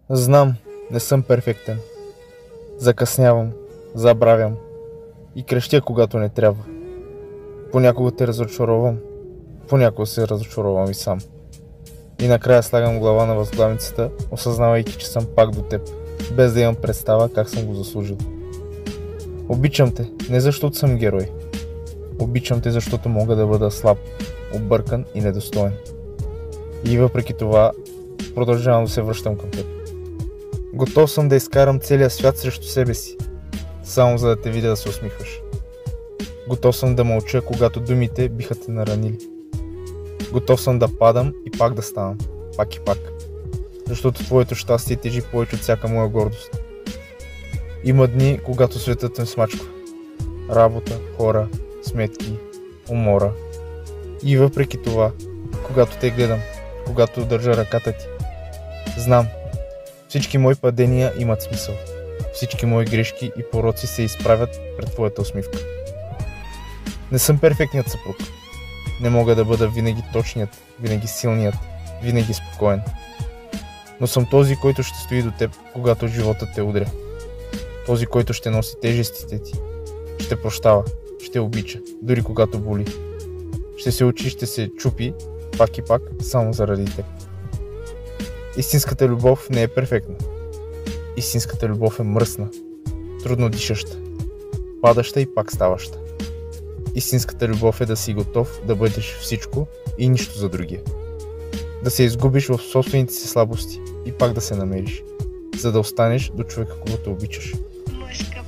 Знам, не съм перфектен. Закъснявам, забравям и крещя, когато не трябва. Понякога те разочаровам, понякога се разочаровам и сам. И накрая слагам глава на възглавницата, осъзнавайки, че съм пак до теб, без да имам представа как съм го заслужил. Обичам те, не защото съм герой. Обичам те, защото мога да бъда слаб, объркан и недостоен. И въпреки това, продължавам да се връщам към теб. Готов съм да изкарам целия свят срещу себе си, само за да те видя да се усмихваш. Готов съм да мълча, когато думите биха те наранили. Готов съм да падам и пак да ставам, пак и пак, защото твоето щастие тежи повече от всяка моя гордост. Има дни, когато светът ме смачква. Работа, хора, сметки, умора. И въпреки това, когато те гледам, когато държа ръката ти, знам, всички мои падения имат смисъл. Всички мои грешки и пороци се изправят пред твоята усмивка. Не съм перфектният съпруг. Не мога да бъда винаги точният, винаги силният, винаги спокоен. Но съм този, който ще стои до теб, когато животът те удря. Този, който ще носи тежестите ти. Ще прощава, ще обича, дори когато боли. Ще се учи, ще се чупи, пак и пак, само заради теб. Истинската любов не е перфектна. Истинската любов е мръсна, трудно дишаща, падаща и пак ставаща. Истинската любов е да си готов да бъдеш всичко и нищо за другия. Да се изгубиш в собствените си слабости и пак да се намериш, за да останеш до човека, когато обичаш. Мъжка